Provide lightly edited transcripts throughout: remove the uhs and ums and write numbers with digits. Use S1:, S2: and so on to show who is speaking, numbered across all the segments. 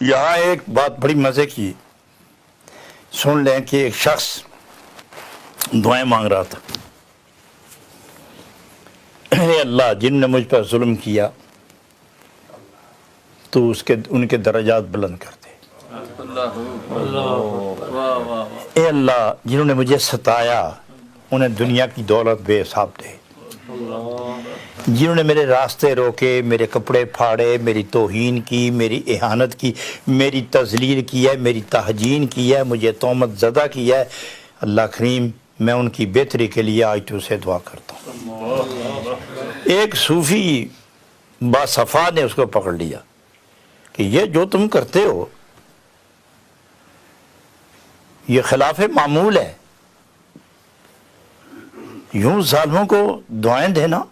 S1: یہاں ایک بات بڑی مزے کی سن لیں کہ ایک شخص دعائیں مانگ رہا تھا، اے اللہ جن نے مجھ پر ظلم کیا تو ان کے درجات بلند کر دے۔ اے اللہ جنہوں نے مجھے ستایا انہیں دنیا کی دولت بے حساب دے۔ جنہوں نے میرے راستے روکے، میرے کپڑے پھاڑے، میری توہین کی، میری اہانت کی، میری تذلیل کی ہے، میری تہجین کی ہے، مجھے تہمت زدہ کیا ہے، اللہ کریم میں ان کی بہتری کے لیے آج تو سے دعا کرتا ہوں۔ ایک صوفی باصفا نے اس کو پکڑ لیا کہ یہ جو تم کرتے ہو یہ خلاف معمول ہے، یوں ظالموں کو دعائیں دینا۔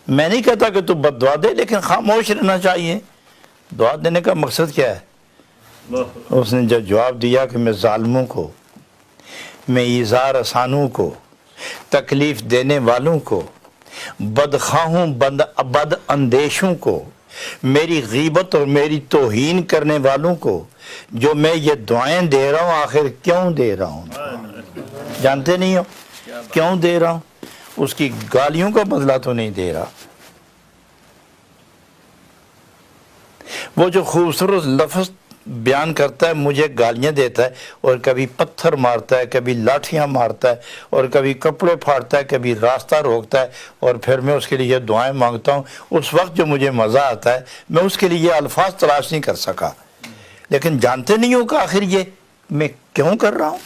S1: میں نہیں کہتا کہ تو بد دعا دے، لیکن خاموش رہنا چاہیے۔ دعا دینے کا مقصد کیا ہے؟ اس نے جب جواب دیا کہ میں ظالموں کو، میں ایذا رسانوں کو، تکلیف دینے والوں کو، بدخواہوں بد اندیشوں کو، میری غیبت اور میری توہین کرنے والوں کو جو میں یہ دعائیں دے رہا ہوں، آخر کیوں دے رہا ہوں؟ جانتے نہیں ہو کیوں دے رہا ہوں؟ اس کی گالیوں کا بدلہ تو نہیں دے رہا۔ وہ جو خوبصورت لفظ بیان کرتا ہے، مجھے گالیاں دیتا ہے اور کبھی پتھر مارتا ہے، کبھی لاٹھیاں مارتا ہے اور کبھی کپڑے پھاڑتا ہے، کبھی راستہ روکتا ہے، اور پھر میں اس کے لیے دعائیں مانگتا ہوں۔ اس وقت جو مجھے مزہ آتا ہے میں اس کے لیے الفاظ تلاش نہیں کر سکا، لیکن جانتے نہیں ہو کہ آخر یہ میں کیوں کر رہا ہوں؟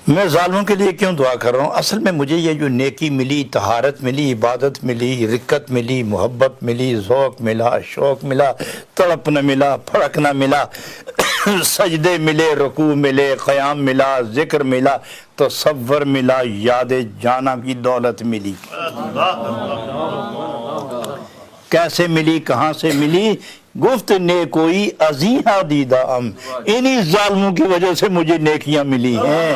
S1: میں ظالموں کے لیے کیوں دعا کر رہا ہوں؟ اصل میں مجھے یہ جو نیکی ملی، طہارت ملی، عبادت ملی، رقت ملی، محبت ملی، ذوق ملا، شوق ملا، تڑپنا ملا، پھڑکنا ملا، سجدے ملے، رکوع ملے، قیام ملا، ذکر ملا، تصور ملا، یاد جانا کی دولت ملی۔ کیسے ملی؟ کہاں سے ملی؟ گفت نے کوئی ازیحا دیدہ ہم، انہی ظالموں کی وجہ سے مجھے نیکیاں ملی ہیں۔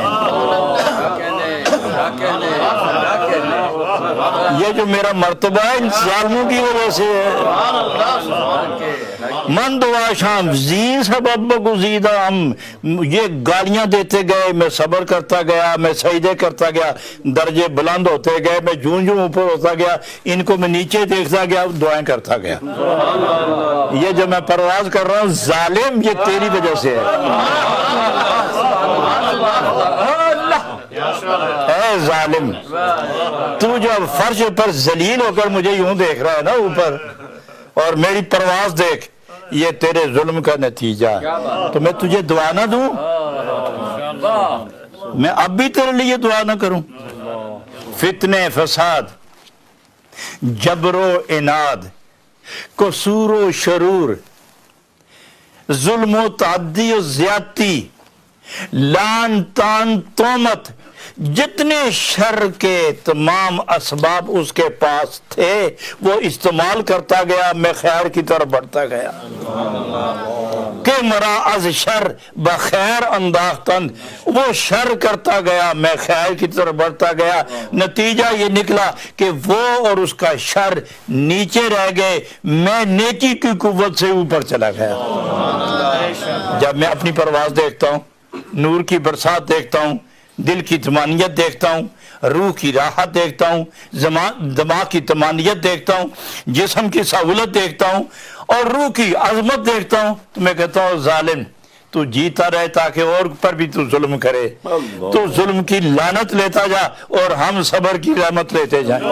S1: یہ جو میرا مرتبہ ہے ان ظالموں کی وجہ سے ہے۔ من دعا شام زین سبب گزیدہ ہم، یہ گالیاں دیتے گئے، میں صبر کرتا گیا، میں سجدے کرتا گیا، درجے بلند ہوتے گئے، میں جوں جوں اوپر ہوتا گیا، ان کو میں نیچے دیکھتا گیا، دعائیں کرتا گیا۔ یہ جو میں پرواز کر رہا ہوں ظالم، یہ تیری وجہ سے ہے۔ اے ظالم، تو جو فرش پر ذلیل ہو کر مجھے یوں دیکھ رہا ہے نا اوپر، اور میری پرواز دیکھ، یہ تیرے ظلم کا نتیجہ، تو میں تجھے دعا نہ دوں؟ میں اب بھی تیرے لیے دعا نہ کروں؟ فتنے، فساد، جبر و عناد، قصور و شرور، ظلم و تعدی و زیادتی، لعن تان تہمت، جتنے شر کے تمام اسباب اس کے پاس تھے وہ استعمال کرتا گیا، میں خیر کی طرف بڑھتا گیا۔ کہ مرا از شر بخیر انداختن، وہ شر کرتا گیا، میں خیر کی طرف بڑھتا گیا۔ نتیجہ یہ نکلا کہ وہ اور اس کا شر نیچے رہ گئے، میں نیکی کی قوت سے اوپر چلا گیا۔ جب میں اپنی پرواز دیکھتا ہوں، نور کی برسات دیکھتا ہوں، دل کی طمانینت دیکھتا ہوں، روح کی راحت دیکھتا ہوں، دماغ کی طمانینت دیکھتا ہوں، جسم کی سہولت دیکھتا ہوں اور روح کی عظمت دیکھتا ہوں، تو میں کہتا ہوں ظالم تو جیتا رہے تاکہ اور پر بھی تو ظلم کرے، تو ظلم کی لعنت لیتا جا اور ہم صبر کی رحمت لیتے جائیں۔